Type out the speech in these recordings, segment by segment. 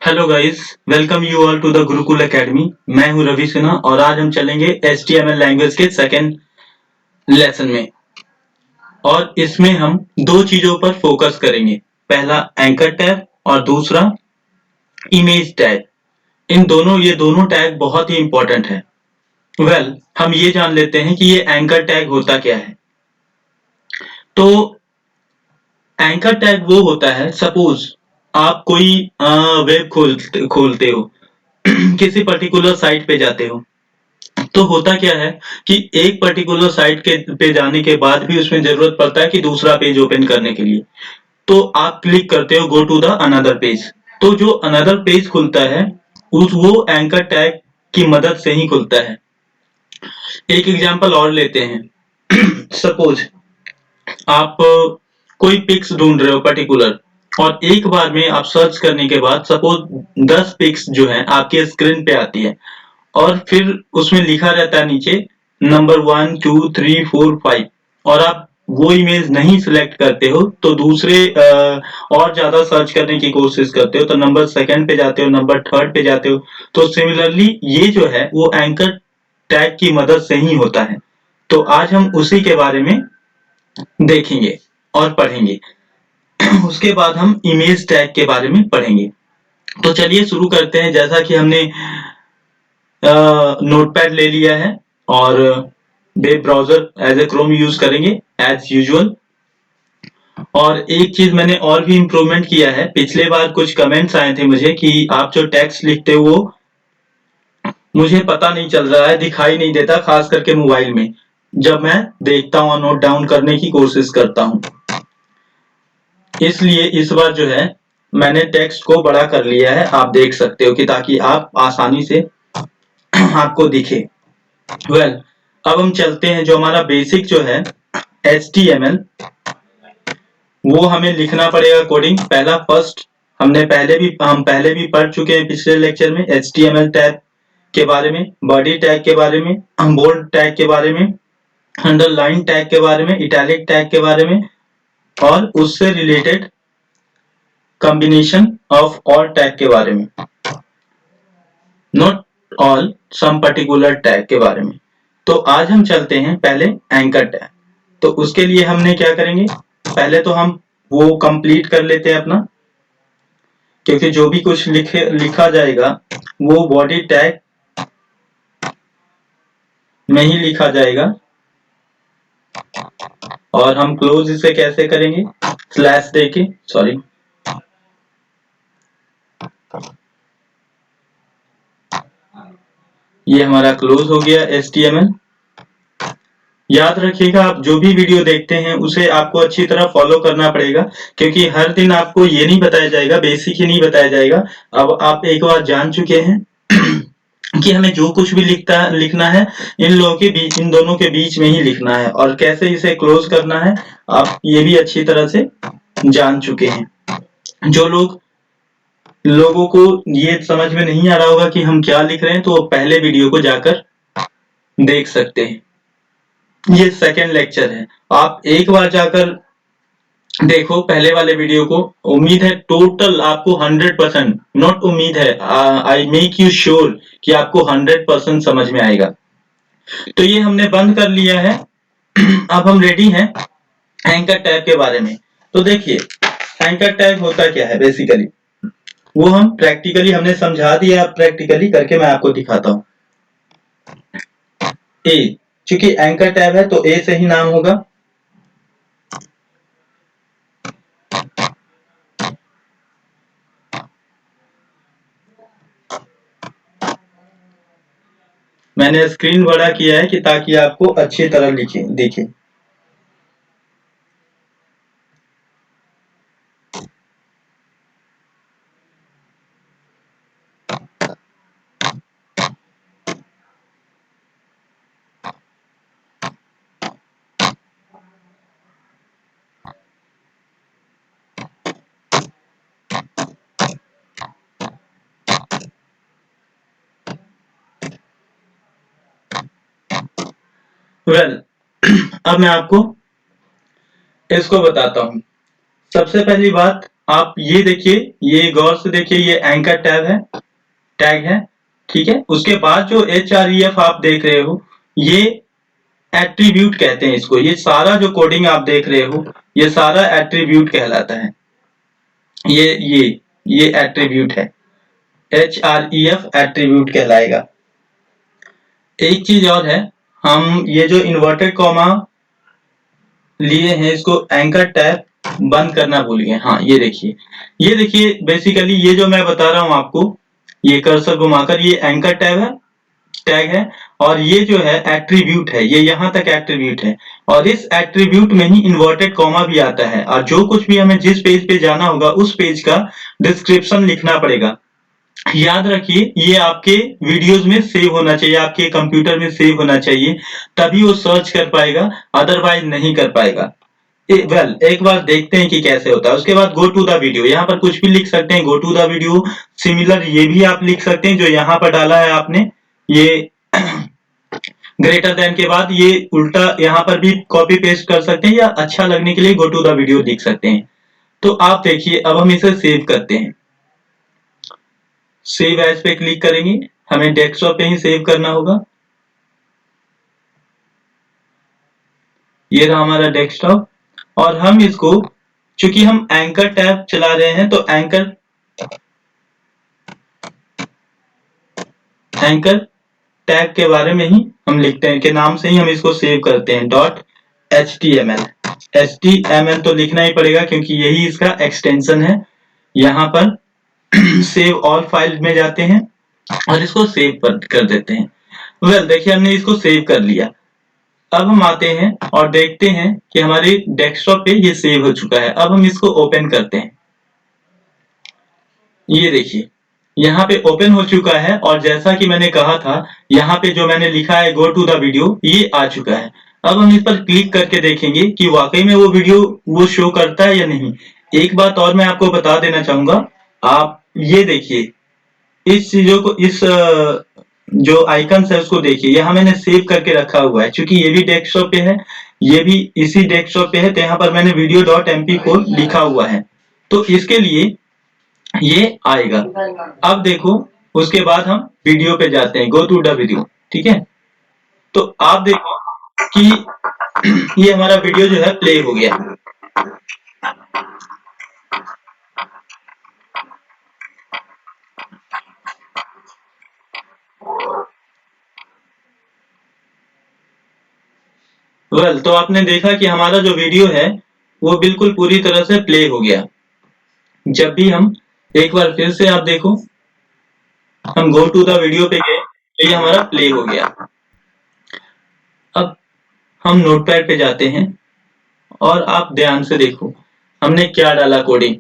Hello guys, welcome you all to the Gurukul academy. मैं हूं रवि सिन्हा और आज हम चलेंगे HTML लैंग्वेज के सेकेंड लेसन में। और इसमें हम दो चीजों पर फोकस करेंगे, पहला एंकर टैग और दूसरा इमेज टैग। ये दोनों टैग बहुत ही इंपॉर्टेंट है। हम ये जान लेते हैं कि ये एंकर टैग होता क्या है। तो एंकर टैग वो होता है, सपोज आप कोई वेब खोलते हो किसी पर्टिकुलर साइट पे जाते हो, तो होता क्या है कि एक पर्टिकुलर साइट के पे जाने के बाद भी उसमें जरूरत पड़ता है कि दूसरा पेज ओपन करने के लिए। तो आप क्लिक करते हो go to the another page. तो जो अनदर पेज खुलता है उस वो एंकर टैग की मदद से ही खुलता है। एक एग्जांपल और लेते हैं सपोज आप कोई पिक्स ढूंढ रहे हो पर्टिकुलर, और एक बार में आप सर्च करने के बाद सपोज 10 पिक्स जो है आपके स्क्रीन पे आती है, और फिर उसमें लिखा रहता है नीचे नंबर 1 2 3 4 5, और आप वो इमेज नहीं सिलेक्ट करते हो तो दूसरे और ज्यादा सर्च करने की कोशिश करते हो, तो नंबर सेकंड पे जाते हो, नंबर थर्ड पे जाते हो। तो सिमिलरली ये जो है वो एंकर टैग की मदद से ही होता है। तो आज हम उसी के बारे में देखेंगे और पढ़ेंगे। उसके बाद हम इमेज टैग के बारे में पढ़ेंगे। तो चलिए शुरू करते हैं। जैसा कि हमने नोटपैड ले लिया है और web browser as a Chrome use करेंगे एज यूजुअल। और एक चीज मैंने और भी इम्प्रूवमेंट किया है। पिछले बार कुछ कमेंट्स आए थे मुझे कि आप जो टेक्स्ट लिखते हो वो मुझे पता नहीं चल रहा है, दिखाई नहीं देता, खास करके मोबाइल में जब मैं देखता हूँ, नोट डाउन करने की कोशिश करता हूँ। इसलिए इस बार जो है मैंने टेक्स्ट को बड़ा कर लिया है, आप देख सकते हो, कि ताकि आप आसानी से आपको दिखे। अब हम चलते हैं। जो हमारा बेसिक जो है HTML, वो हमें लिखना पड़ेगा कोडिंग। फर्स्ट हम पहले भी पढ़ चुके हैं पिछले लेक्चर में HTML टैग के बारे में, बॉडी टैग के बारे में, बोल्ड टैग के बारे में, अंडरलाइन टैग के बारे में, इटैलिक टैग के बारे में, और उससे related combination of all tag के बारे में, not all, some particular tag के बारे में। तो आज हम चलते हैं पहले एंकर टैग। तो उसके लिए हमने क्या करेंगे, पहले तो हम वो कंप्लीट कर लेते हैं अपना, क्योंकि जो भी कुछ लिखा जाएगा वो बॉडी टैग में ही लिखा जाएगा। और हम क्लोज इसे कैसे करेंगे, स्लैश देके, सॉरी, ये हमारा क्लोज हो गया HTML। याद रखिएगा, आप जो भी वीडियो देखते हैं उसे आपको अच्छी तरह फॉलो करना पड़ेगा, क्योंकि हर दिन आपको ये नहीं बताया जाएगा, बेसिक ही नहीं बताया जाएगा। अब आप एक बार जान चुके हैं कि हमें जो कुछ भी लिखना है इन दोनों के बीच में ही लिखना है, और कैसे इसे क्लोज करना है आप ये भी अच्छी तरह से जान चुके हैं। जो लोगों को ये समझ में नहीं आ रहा होगा कि हम क्या लिख रहे हैं, तो पहले वीडियो को जाकर देख सकते हैं। ये सेकेंड लेक्चर है, आप एक बार जाकर देखो पहले वाले वीडियो को। उम्मीद है टोटल आपको 100%, नॉट उम्मीद है, आई मेक यू श्योर कि आपको 100% समझ में आएगा। तो ये हमने बंद कर लिया है। अब हम रेडी हैं एंकर टैग के बारे में। तो देखिए एंकर टैग होता क्या है बेसिकली, वो हम प्रैक्टिकली हमने समझा दिया। प्रैक्टिकली करके मैं आपको दिखाता हूँ। ए, चूंकि एंकर टैग है तो ए से ही नाम होगा। मैंने स्क्रीन बड़ा किया है कि ताकि आपको अच्छी तरह दिखे। अब मैं आपको इसको बताता हूं। सबसे पहली बात, आप ये देखिए, ये गौर से देखिए, ये एंकर टैग है, ठीक है। उसके बाद जो href आप देख रहे हो, ये एट्रीब्यूट कहते हैं इसको। ये सारा जो कोडिंग आप देख रहे हो, ये सारा एट्रीब्यूट कहलाता है। ये एट्रीब्यूट है, href एट्रीब्यूट कहलाएगा। एक चीज और है, हम ये जो इन्वर्टेड कॉमा लिए हैं, इसको एंकर टैग बंद करना भूल गए। हाँ, ये देखिए बेसिकली ये जो मैं बता रहा हूं आपको, ये कर्सर घुमाकर, ये एंकर टैग है और ये जो है एट्रीब्यूट है, ये यहां तक एट्रीब्यूट है। और इस एट्रीब्यूट में ही इन्वर्टेड कॉमा भी आता है, और जो कुछ भी हमें जिस पेज पे जाना होगा उस पेज का डिस्क्रिप्शन लिखना पड़ेगा। याद रखिए, ये आपके वीडियोस में सेव होना चाहिए, आपके कंप्यूटर में सेव होना चाहिए, तभी वो सर्च कर पाएगा, अदरवाइज नहीं कर पाएगा। एक बार देखते हैं कि कैसे होता है। उसके बाद गो टू द वीडियो, यहाँ पर कुछ भी लिख सकते हैं, go to the video. Similar ये भी आप लिख सकते हैं जो यहाँ पर डाला है आपने, ये ग्रेटर देन के बाद ये उल्टा यहाँ पर भी कॉपी पेस्ट कर सकते हैं, या अच्छा लगने के लिए गो टू द वीडियो लिख सकते हैं। तो आप देखिए, अब हम इसे सेव करते हैं। सेव एज पे क्लिक करेंगे, हमें डेस्कटॉप पे ही सेव करना होगा। ये रहा हमारा डेस्कटॉप, और हम इसको, चूंकि हम एंकर टैब चला रहे हैं, तो एंकर टैग के बारे में ही हम लिखते हैं, के नाम से ही हम इसको सेव करते हैं, .html। html तो लिखना ही पड़ेगा क्योंकि यही इसका एक्सटेंशन है। यहाँ पर सेव ऑल फाइल में जाते हैं और इसको सेव कर देते हैं। देखिए, हमने इसको सेव कर लिया। अब हम आते हैं और देखते हैं कि हमारे डेस्कटॉप पे ये सेव हो चुका है। अब हम इसको ओपन करते हैं। ये देखिए, यहाँ पे ओपन हो चुका है, और जैसा कि मैंने कहा था, यहाँ पे जो मैंने लिखा है गो टू द वीडियो, ये आ चुका है। अब हम इस पर क्लिक करके देखेंगे कि वाकई में वो वीडियो वो शो करता है या नहीं। एक बात और मैं आपको बता देना चाहूंगा, आप ये देखिए, इस चीजों को, इस जो आइकन्स है उसको देखिए, यहाँ मैंने सेव करके रखा हुआ है। क्योंकि ये भी डेस्कटॉप पे है, ये भी इसी डेस्कटॉप पे है, तो यहाँ पर मैंने video.mp4 लिखा हुआ है, तो इसके लिए ये आएगा। अब देखो, उसके बाद हम वीडियो पे जाते हैं, गो टू द वीडियो, ठीक है। तो आप देखो कि ये हमारा वीडियो जो है प्ले हो गया। तो आपने देखा कि हमारा जो वीडियो है वो बिल्कुल पूरी तरह से प्ले हो गया। जब भी हम, एक बार फिर से आप देखो, हम गो टू द वीडियो पे गए तो ये हमारा प्ले हो गया। अब हम नोटपैड पे जाते हैं और आप ध्यान से देखो हमने क्या डाला कोडिंग।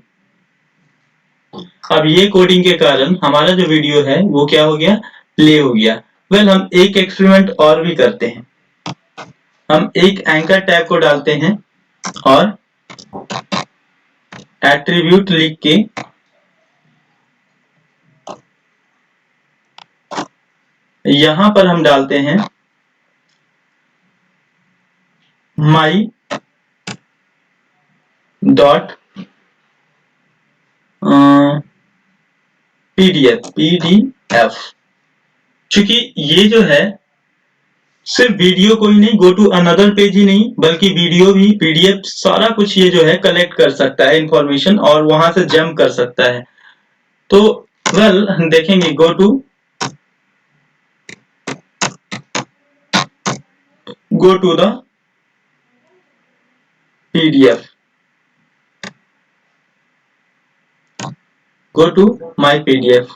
अब ये कोडिंग के कारण हमारा जो वीडियो है वो क्या हो गया, प्ले हो गया। हम एक एक्सपेरिमेंट और भी करते हैं। हम एक एंकर टैग को डालते हैं और एट्रीब्यूट लिख के यहां पर हम डालते हैं my डॉट pdf। चूंकि ये जो है सिर्फ वीडियो को ही नहीं, गो टू अनदर पेज ही नहीं, बल्कि वीडियो भी, पीडीएफ, सारा कुछ ये जो है कलेक्ट कर सकता है इंफॉर्मेशन, और वहां से जंप कर सकता है। तो देखेंगे, go to the PDF, go to my pdf,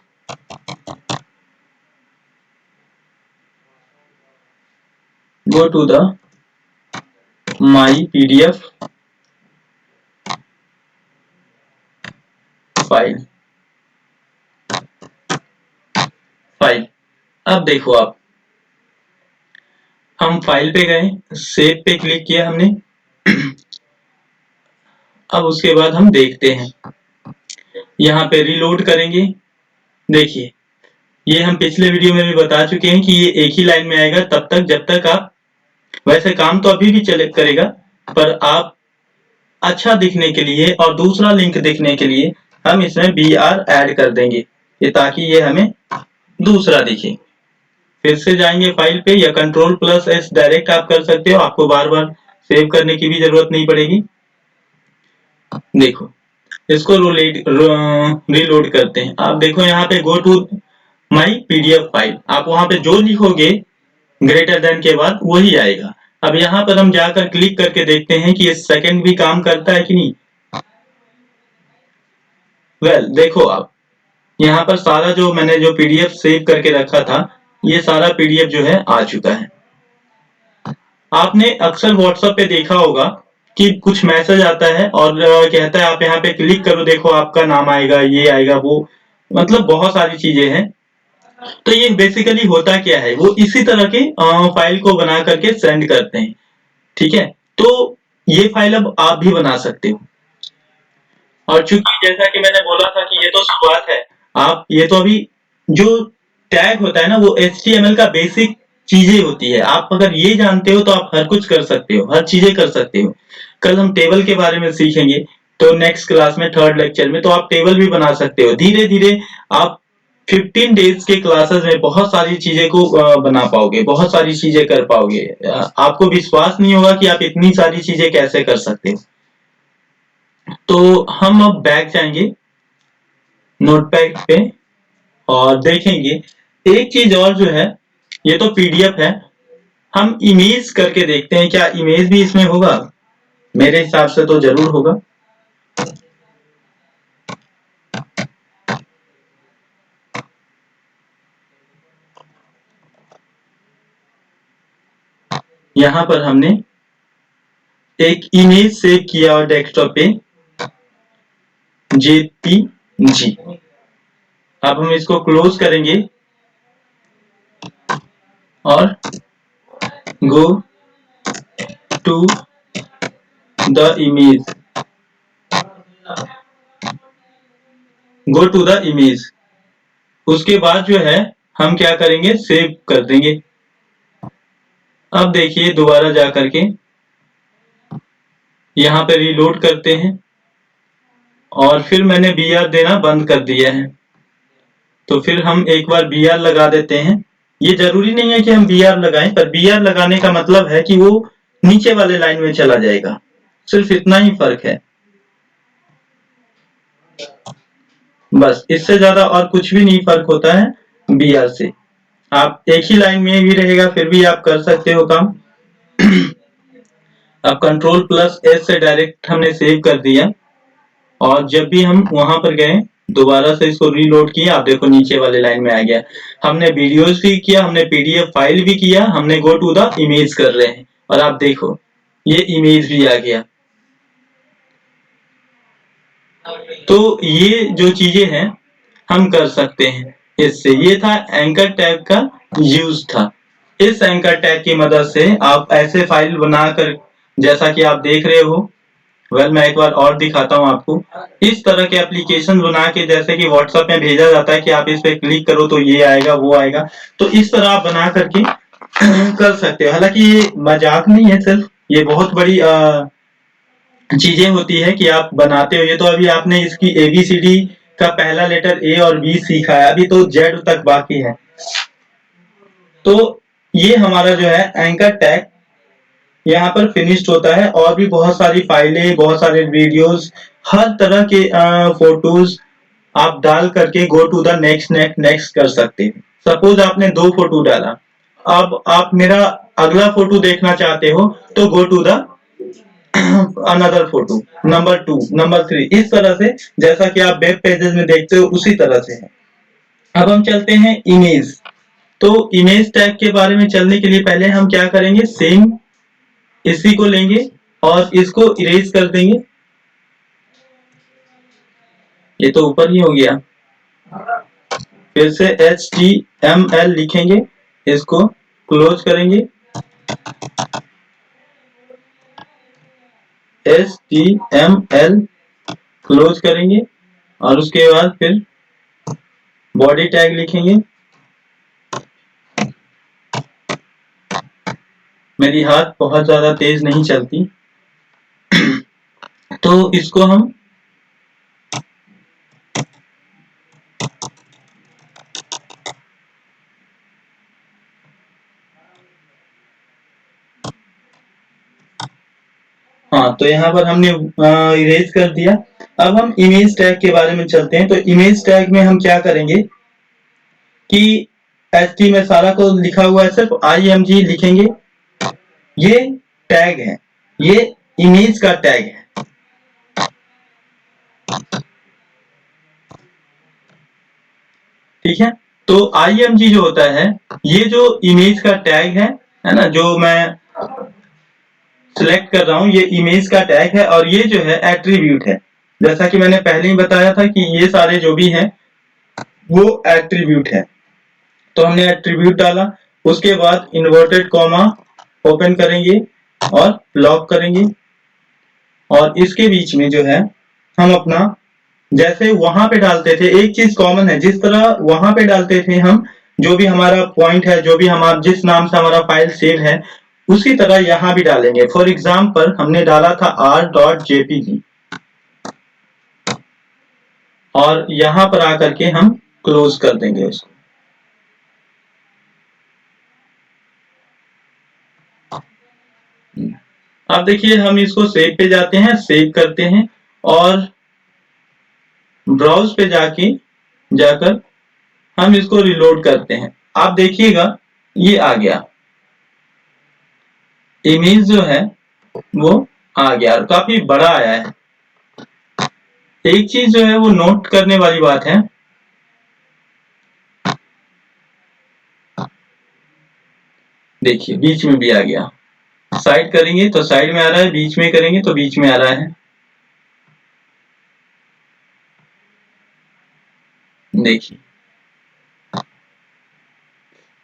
go to the my pdf file. अब देखो आप, हम फाइल पे गए, सेव पे क्लिक किया हमने। अब उसके बाद हम देखते हैं, यहाँ पे रीलोड करेंगे। देखिए, ये हम पिछले वीडियो में भी बता चुके हैं कि ये एक ही लाइन में आएगा तब तक जब तक आप, वैसे काम तो अभी भी चले करेगा, पर आप अच्छा दिखने के लिए और दूसरा लिंक दिखने के लिए हम इसमें BR ऐड कर देंगे, ये ताकि ये हमें दूसरा दिखे। फिर से जाएंगे फाइल पे या Ctrl+S डायरेक्ट आप कर सकते हो, आपको बार बार सेव करने की भी जरूरत नहीं पड़ेगी। देखो इसको रीलोड करते हैं। आप देखो यहाँ पे go to my PDF file, आप वहां पे जो लिखोगे ग्रेटर देन के बाद वही आएगा। अब यहाँ पर हम जाकर क्लिक करके देखते हैं कि ये सेकंड भी काम करता है कि नहीं। देखो आप यहाँ पर सारा जो मैंने जो PDF सेव करके रखा था, ये सारा PDF जो है आ चुका है। आपने अक्सर WhatsApp पे देखा होगा कि कुछ मैसेज आता है और कहता है आप यहाँ पे क्लिक करो, देखो आपका नाम आएगा, ये आएगा, वो मतलब बहुत सारी चीजें हैं। तो ये बेसिकली होता क्या है, वो इसी तरह के फाइल को बना करके सेंड करते हैं। ठीक है, तो ये फाइल अब आप भी बना सकते हो। और चूंकि जैसा कि मैंने बोला था कि ये तो शुरुआत है, आप ये तो अभी जो टैग होता है ना, वो HTML का बेसिक चीजें होती है। आप अगर ये जानते हो तो आप हर कुछ कर सकते हो, हर चीजें कर सकते हो। कल हम टेबल के बारे में सीखेंगे, तो नेक्स्ट क्लास में 3rd लेक्चर में, तो आप टेबल भी बना सकते हो। धीरे धीरे आप 15 डेज के क्लासेस में बहुत सारी चीजें को बना पाओगे, बहुत सारी चीजें कर पाओगे। आपको विश्वास नहीं होगा कि आप इतनी सारी चीजें कैसे कर सकते हो। तो हम अब बैक जाएंगे नोटपैड पे और देखेंगे एक चीज और जो है, ये तो PDF है, हम इमेज करके देखते हैं क्या इमेज भी इसमें होगा। मेरे हिसाब से तो जरूर होगा। यहाँ पर हमने एक इमेज सेव किया और डेस्कटॉप पे JPG। अब हम इसको क्लोज करेंगे और go to the image, go to the image. उसके बाद जो है हम क्या करेंगे, सेव कर देंगे। अब देखिए दोबारा जा करके यहाँ पे रीलोड करते हैं और फिर मैंने BR देना बंद कर दिया है, तो फिर हम एक बार BR लगा देते हैं। ये जरूरी नहीं है कि हम BR लगाएं, पर BR लगाने का मतलब है कि वो नीचे वाले लाइन में चला जाएगा, सिर्फ इतना ही फर्क है। बस इससे ज्यादा और कुछ भी नहीं फर्क होता है BR से। आप एक ही लाइन में भी रहेगा, फिर भी आप कर सकते हो काम। अब Ctrl+S से डायरेक्ट हमने सेव कर दिया और जब भी हम वहां पर गए दोबारा से इसको रीलोड किया, आप देखो नीचे वाले लाइन में आ गया। हमने वीडियोस भी किया, हमने PDF फाइल भी किया, हमने गो टू द इमेज कर रहे हैं और आप देखो ये इमेज भी आ गया। तो ये जो चीजें हैं हम कर सकते हैं इससे। ये था एंकर टैग का यूज था। इस एंकर टैग की मदद से आप ऐसे फाइल बनाकर, जैसा कि आप देख रहे हो, मैं एक बार और दिखाता हूँ आपको। इस तरह के एप्लीकेशन बना के, जैसे कि WhatsApp में भेजा जाता है कि आप इस पे क्लिक करो तो ये आएगा, वो आएगा, तो इस तरह आप बना करके कर सकते हो। हालांकि ये मजाक नहीं है, सिर्फ ये बहुत बड़ी चीजें होती है कि आप बनाते हो। ये तो अभी आपने इसकी ABCD का पहला लेटर A और B सीखा है, अभी तो Z तक बाकी है। तो ये हमारा जो है एंकर टैग यहाँ पर फिनिश्ड होता है। और भी बहुत सारी फाइलें, बहुत सारे वीडियोस, हर तरह के फोटोज आप डाल करके go to the next next next कर सकते हैं। सपोज आपने 2 फोटो डाला, अब आप मेरा अगला फोटो देखना चाहते हो तो go to the another photo, number 2, number 3, इस तरह से जैसा कि आप वेब पेजेस में देखते हो उसी तरह से है। अब हम चलते हैं इमेज। तो इमेज टैग के बारे में चलने के लिए पहले हम क्या करेंगे, सेम इसी को लेंगे और इसको इरेज कर देंगे। ये तो ऊपर ही हो गया। फिर से HTML लिखेंगे, इसको क्लोज करेंगे, HTML क्लोज करेंगे और उसके बाद फिर बॉडी टैग लिखेंगे। मेरी हाथ बहुत ज्यादा तेज नहीं चलती। तो इसको हम हाँ, तो यहाँ पर हमने इरेज कर दिया। अब हम इमेज टैग के बारे में चलते हैं। तो इमेज टैग में हम क्या करेंगे कि एचटी में सारा को लिखा हुआ है, सिर्फ IMG लिखेंगे। ये टैग है, ये इमेज का टैग है। ठीक है, तो IMG जो होता है, ये जो इमेज का टैग है ना, जो मैं सिलेक्ट कर रहा हूं, ये इमेज का टैग है और ये जो है एट्रीब्यूट है। जैसा कि मैंने पहले ही बताया था कि ये सारे जो भी हैं वो एट्रीब्यूट है। तो हमने एट्रीब्यूट डाला, उसके बाद इन्वर्टेड कॉमा ओपन करेंगे और लॉक करेंगे, और इसके बीच में जो है हम अपना, जैसे वहां पे डालते थे, एक चीज कॉमन है, जिस तरह वहां पे डालते थे हम, जो भी हमारा पॉइंट है, जो भी हमारा जिस नाम से हमारा फाइल सेव है, उसी तरह यहाँ भी डालेंगे। फॉर एग्जाम्पल हमने डाला था r.jpg, और यहाँ पर आकर के हम क्लोज कर देंगे उसको। अब देखिए, हम इसको सेव पे जाते हैं, सेव करते हैं और ब्राउज पे जाकर हम इसको रिलोड करते हैं। आप देखिएगा ये आ गया, इमेज जो है वो आ गया और काफी बड़ा आया है। एक चीज जो है वो नोट करने वाली बात है, देखिए बीच में भी आ गया। साइड करेंगे तो साइड में आ रहा है, बीच में करेंगे तो बीच में आ रहा है। देखिए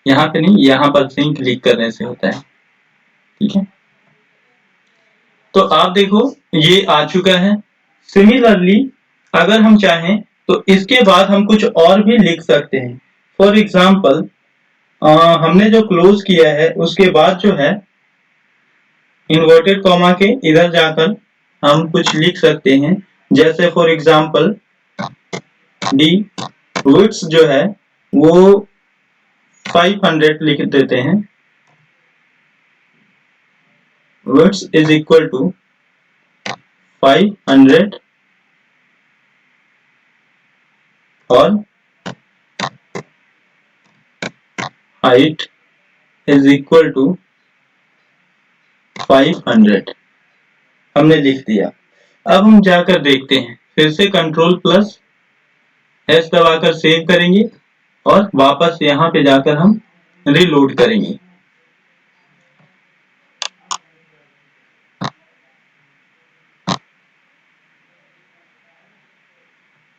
यहाँ पे नहीं, यहाँ पर से क्लिक करने से होता है। ठीक है, तो आप देखो ये आ चुका है। सिमिलरली अगर हम चाहें तो इसके बाद हम कुछ और भी लिख सकते हैं। फॉर एग्जाम्पल हमने जो क्लोज किया है उसके बाद जो है इन्वर्टेड कॉमा के इधर जाकर हम कुछ लिख सकते हैं। जैसे फॉर एग्जाम्पल डी विड्थ जो है वो 500 लिख देते हैं। विड्थ इज इक्वल टू 500 और हाइट इज इक्वल टू 500 हमने लिख दिया। अब हम जाकर देखते हैं, फिर से Ctrl+S दबाकर सेव करेंगे और वापस यहाँ पे जाकर हम रिलोड करेंगे।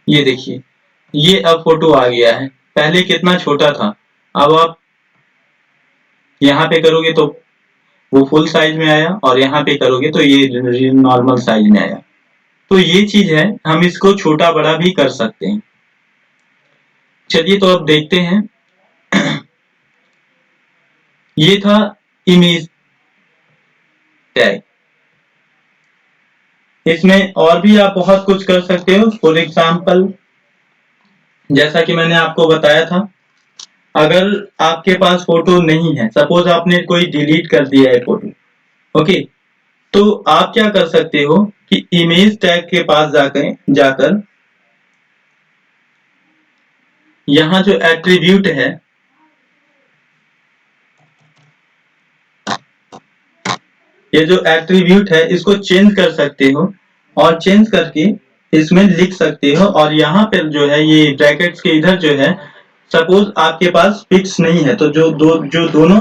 ये देखिए, ये अब फोटो आ गया है। पहले कितना छोटा था, अब आप यहाँ पे करोगे तो वो फुल साइज में आया, और यहाँ पे करोगे तो ये नॉर्मल साइज में आया। तो ये चीज है, हम इसको छोटा बड़ा भी कर सकते हैं। चलिए तो अब देखते हैं। ये था इमेज टैग। इसमें और भी आप बहुत कुछ कर सकते हो। फॉर एग्जाम्पल जैसा कि मैंने आपको बताया था, अगर आपके पास फोटो नहीं है, सपोज आपने कोई डिलीट कर दिया है फोटो, ओके, तो आप क्या कर सकते हो कि इमेज टैग के पास जाकर यहाँ जो एट्रीब्यूट है, ये जो एट्रीब्यूट है इसको चेंज कर सकते हो, और चेंज करके इसमें लिख सकते हो। और यहाँ पर जो है ये ब्रैकेट्स के इधर जो है, सपोज आपके पास फिक्स नहीं है, तो जो दोनों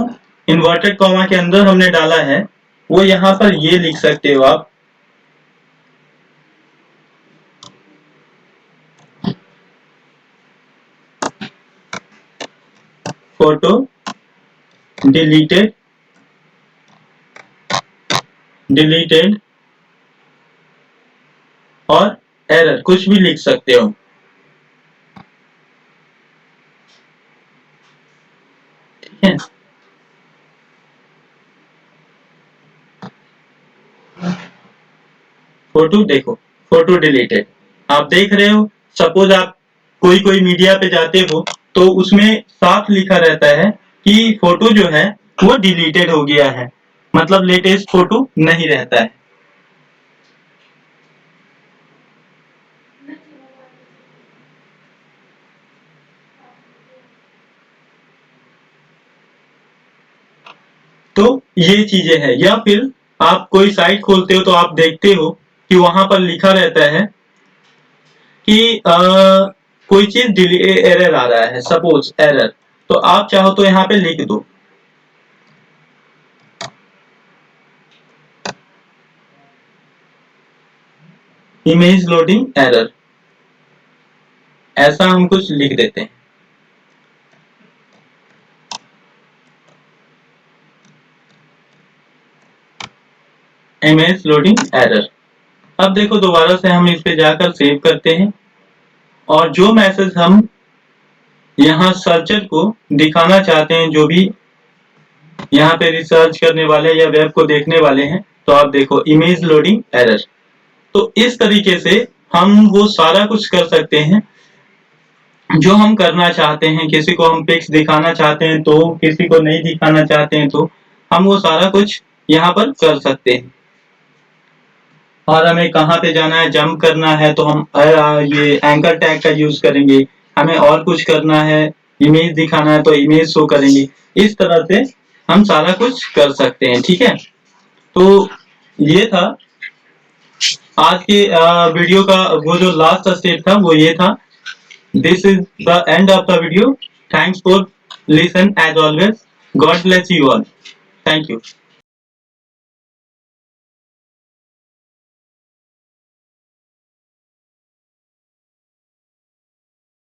इन्वर्टेड कॉमा के अंदर हमने डाला है वो यहाँ पर ये लिख सकते हो आप, फोटो डिलीटेड और एरर, कुछ भी लिख सकते हो। ठीक है, फोटो देखो, फोटो डिलीटेड, आप देख रहे हो। सपोज आप कोई मीडिया पे जाते हो तो उसमें साफ लिखा रहता है कि फोटो जो है वो डिलीटेड हो गया है, मतलब लेटेस्ट फोटो नहीं रहता है। तो ये चीजें हैं। या फिर आप कोई साइट खोलते हो तो आप देखते हो कि वहां पर लिखा रहता है कि कोई चीज एरर आ रहा है, सपोज एरर, तो आप चाहो तो यहाँ पे लिख दो इमेज लोडिंग एरर, ऐसा हम कुछ लिख देते हैं। Image loading error. अब देखो दोबारा से हम इस पे जाकर सेव करते हैं और जो मैसेज हम यहाँ सर्चर को दिखाना चाहते हैं, जो भी यहाँ पे रिसर्च करने वाले या वेब को देखने वाले हैं, तो आप देखो इमेज लोडिंग एरर। तो इस तरीके से हम वो सारा कुछ कर सकते हैं जो हम करना चाहते हैं। किसी को हम पिक्स दिखाना चाहते हैं तो, किसी को नहीं दिखाना चाहते हैं तो हम वो सारा कुछ यहाँ पर कर सकते हैं। और हमें कहाँ पे जाना है, जंप करना है तो हम ये एंकर टैग का यूज करेंगे। हमें और कुछ करना है, इमेज दिखाना है तो इमेज शो करेंगे। इस तरह से हम सारा कुछ कर सकते हैं, ठीक है। तो ये था आज के वीडियो का वो जो लास्ट स्टेप था वो ये था। This is the end of the video. Thanks for listen as always. God bless you all. Thank you.